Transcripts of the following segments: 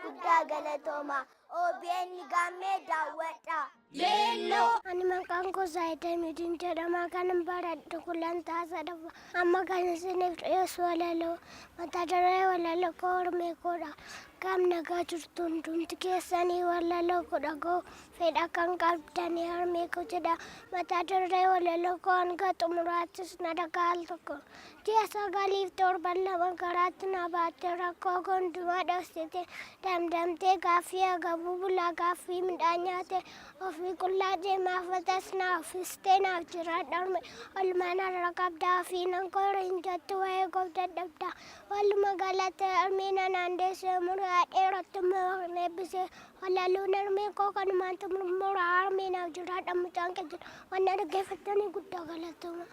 guddaa galatooma. OBN Gaammee daawwadha. Leelloo. Ani maqaan koo Zaayidamiidin jedhama. Kanan baradhu kulantaa sadaffaa. Amma kan isiniif dhiyeessu walaloo. Mata duree walaloo koo Oromeekoodha. Kam nagaa jirtu hundumti keessanii walaloo koo dhaga'u fedha kan qabdanii Oromeekoo jedha. Mata duree walaloo koo hanga xumuraattis na dhagaal tokko. Ji'a sagaliif torban lama garaatti na baatte rakkoo hundumaa dhoksite damdamtee gaaffii agabuu bulaa gaaffii midhaan nyaate ofii qullaa deemaa fatas na ofistee naaf jiraadha olmaan har'a qabdaa ofii nan koora hin jettu waa'ee goof dadhabdaa waluma galate armiina naan deessee muraa dheeratti meebbisee walaluun armee koo kanumaan muraa armiinaaf jiraadha mucaan keessa wanna dhaggeeffatanii guddaa galatuma.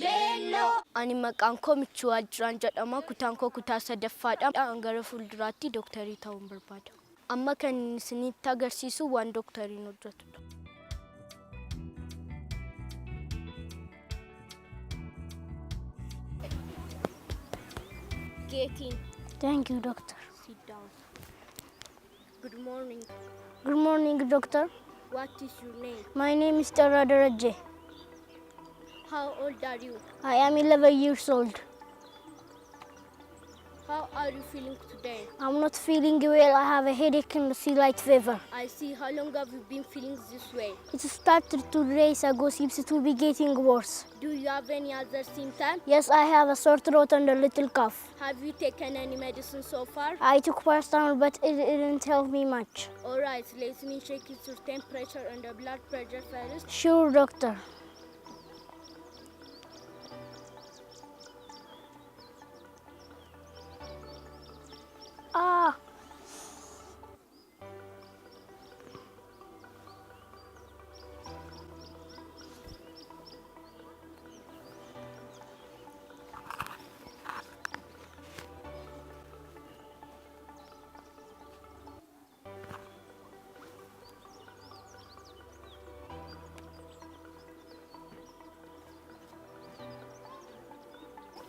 Leelloo. Ani maqaan koo Michuu Ajjiraan jedhama. Kutaan koo kutaa sadaffaadha. Gara fuulduraatti dooktarii ta'uun barbaada. Amma kan isinitti agarsiisu waan dooktariin hojjetudha. Get in. Thank you, doctor. Sit down. Good morning. Good morning, doctor. What is your name? My name is Taradaraje. How old are you? I am 11 years old. How are you feeling today? I'm not feeling well. I have a headache and a sea light fever. I see. How long have you been feeling this way? It started 2 days ago. Seems it will be getting worse. Do you have any other symptoms? Yes, I have a sore throat and a little cough. Have you taken any medicine so far? I took paracetamol, but it didn't help me much. All right. Let me check your temperature and the blood pressure first. Sure, doctor. Ah.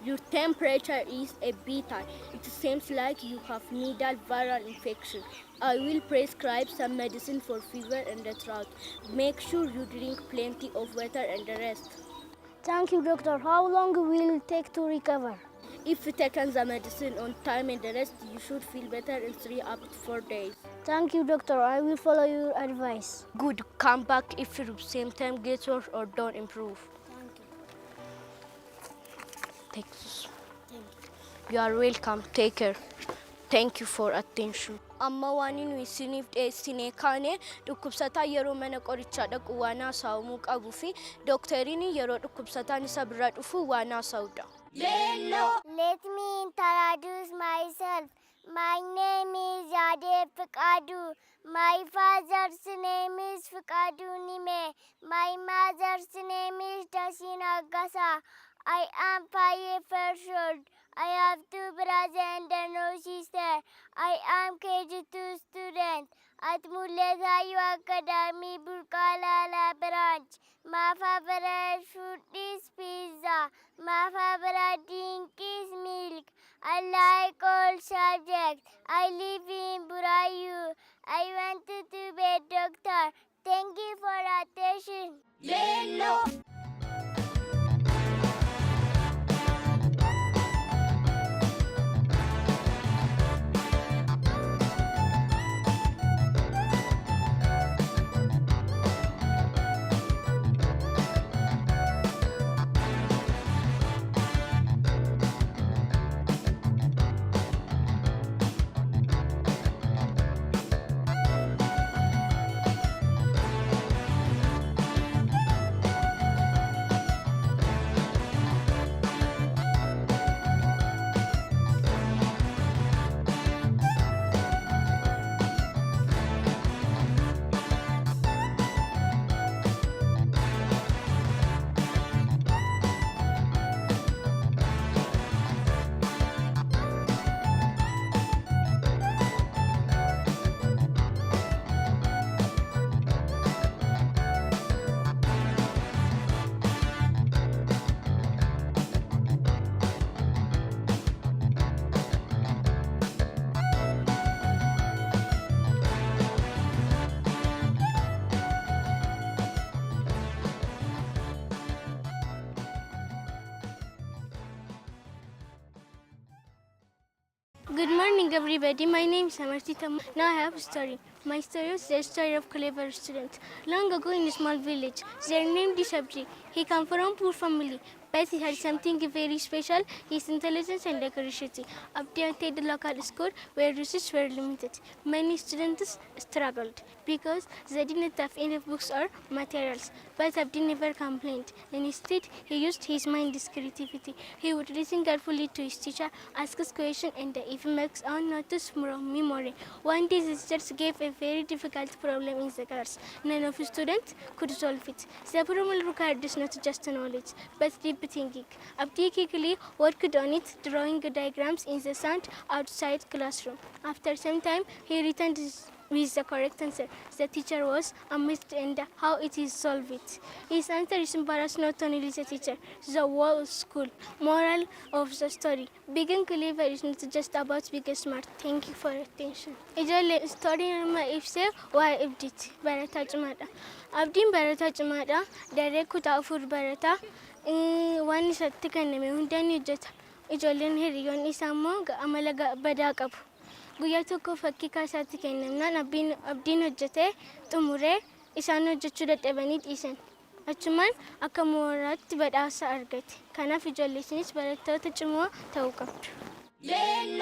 Your temperature is a bit high. It seems like you have needle viral infection. I will prescribe some medicine for fever and the throat. Make sure you drink plenty of water and rest. Thank you, doctor. How long will it take to recover? If you take the medicine on time and the rest, you should feel better in 3 up to 4 days. Thank you, doctor. I will follow your advice. Good. Come back if your symptoms get worse or don't improve. Thank you. Take this. You are welcome. Take care. Thank you for attention. Amma waan nu isiniif dhiyeessine kaane dhukkubsataa yeroo mana qorichaa dhaqu waan haasa'amuu qabuu fi dookteriin yeroo dhukkubsataan isa bira dhufu waan haasa'udha. Leelloo. Let me introduce myself. My name is Adda Fikadu. My father's name is Fikadu Nime. My mother's name is Dasina Gasa. I am 5 years old. I have 2 brothers and no sister. I am KG2 student at Mul'ata Hayyuun Academy, Burkalala branch. My favorite food is pizza. My favorite drink is milk. I like all subjects. I live in Burayu. I wanted to be a doctor. Thank you for attention. Leelloo. Good morning, everybody. My name is Amartita. Now I have a story. My story is the story of clever student. Long ago in a small village, their name is Sabji. He came from a poor family, but he had something very special, his intelligence and curiosity. Abdi attended the local school where resources were limited. Many students struggled because they didn't have enough books or materials. But Abdi never complained. Instead, he used his mind's creativity. He would listen carefully to his teacher, ask his questions, and even make own notes from memory. One day, the teacher gave a very difficult problem in the class. None of the students could solve it. The problem required not just knowledge, but deep thinking. Abdi quickly worked on it, drawing diagrams in the sand outside classroom. After some time, he returned with the correct answer. The teacher was amazed at how it is solved. His answer is embarrassed not only the teacher, the whole school. Moral of the story: being clever is not just about being smart. Thank you for attention. Ijoollee story nama ibsee waa ibditi barataa cimaadha. Abdiin barataa cimaadha. Daree kutaa afur barataa. Waan isatti kenname hundaan ni hojjeta. Ijoolleen hiriyoon isaa immoo amala badaa qabu. Guyyaa tokko fakkii kaasaatti kennamnaan abdiin hojjetee xumuree isaan hojjechuu dadhabanii dhiisan. Achumaan akka mooraatti badhaasa argate. Kanaaf ijoollee isinis barattoota cimoo ta'uu qabdu. Leelloo.